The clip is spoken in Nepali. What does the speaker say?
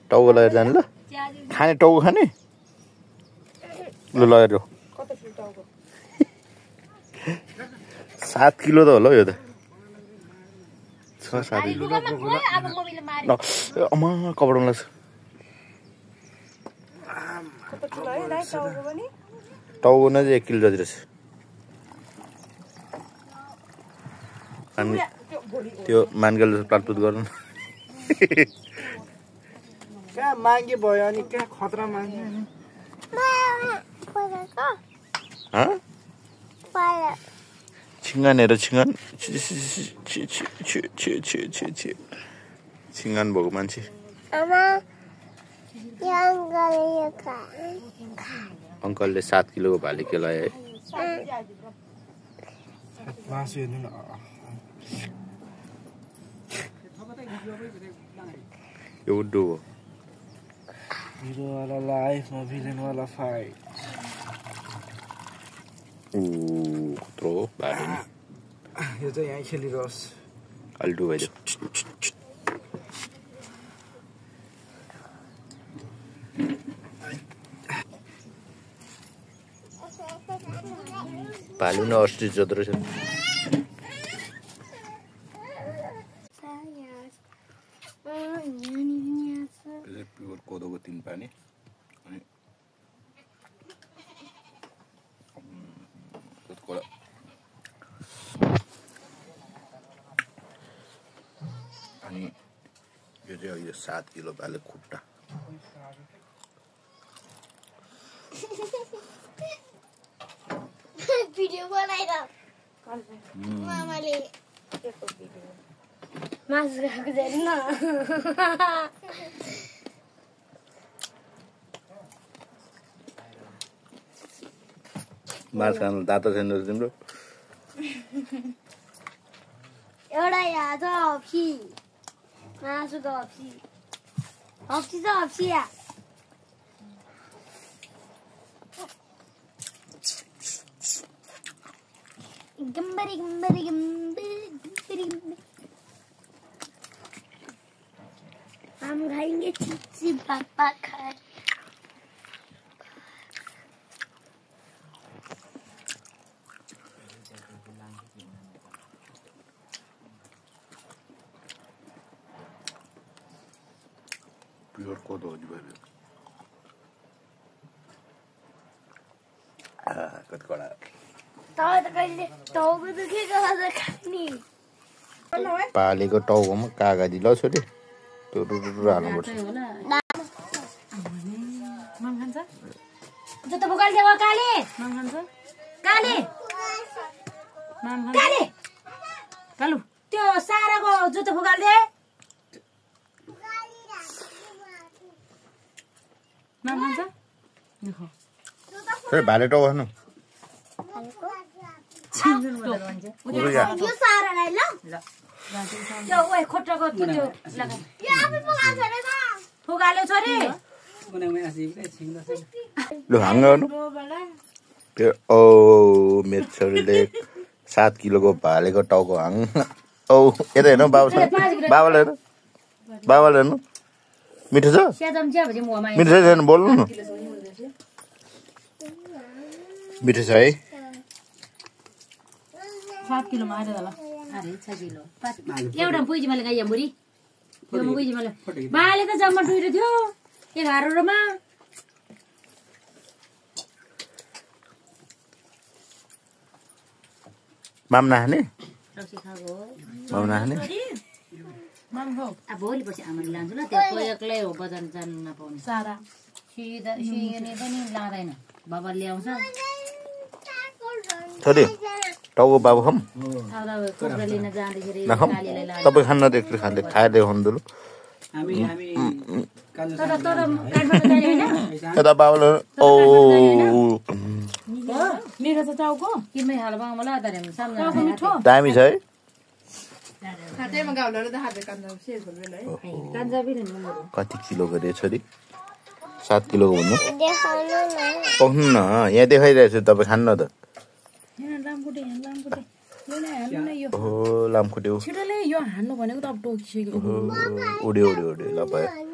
टाउको लगेर जाने ल खाने टाउको खाने ल लगेर जाऊ 7 किलो त होला यो त 6-7 किलो अमा कपडा लाग्छ टाउको नै 1 किलो जति रहेछ अनि त्यो मानगेल प्लाटपुट गर्नु कहाँ मागे भयो अनि कहाँ खतरा मागे छिङ्गान हेर छिङ्गान छिङ्गान भएको मान्छे अङ्कलले 7 किलोको भाले केलाए है यो उड्डो हो हिरो वाला लाइफमा भिलेन वाला फाइट कत्रो भाले नि यो चाहिँ यहाँ खेलिरहोस् अल्टो भइदियो भालु न अस्ट्रिच जस्तो रहेछ प्योर कोदोको 3 पानी अनि अनि यो चाहिँ 7 किलो भाले खुट्टा भिडियो बनाएर मामाले मासु खाएको छैन मास खानु दाता छैन तिम्रो एउटा यहाँ छ हप्सी मासुको हप्सी हप्सी छ हप्सी यहाँ गम्बरी गम्बरी गम्बरी हम खाएंगे चिप्सी पापा खाए प्योर कोदो हो भाइ कति कडा पालेको टाउकोमा कागजी ल छोरी त्यो रुरु हाल्नुपर्छ त्यो साराको जुत्तो फुकाल दे भाले टाउको खानु लु हाङ गर्नु त्यो ओ मेरो छोरीले 7 किलोको भालेको टाउको हाङ औ यता हेर्नु बाबाले हेर्नु मिठो छ मिठो छैन बोल्नु न मिठो छ है 7 किलो मारे होला अरे 6 किलो एउटा पुइजी मैले गाइया मुरी यो पुइजी मैले बाले त जम्मा टुइरो थियो 11 रोमा माम नहाने रक्सी खागो माम नहाने माम हो अब भोलि पछि आमाले लान्छु ल त्यो एक्लै हो बजार जान नपाउने सारा सिधा सिङेले पनि लादैन बाबा ल्याउँछ छोरी टाउको बाबु खम नखम तपाईँ खान्न त एकचोटि खाँदै खाएर देखाउनु दु यता बाबुले ओ दामी छ है कति किलो गरे छोरी 7 किलोको भन्नु पाउनु न यहाँ देखाइरहेको छु तपाईँ खान्न त ओहो लामखुट्टे छिटोले यो हान्नु भनेको त अब टोकिसक्यो उड्यो ल भयो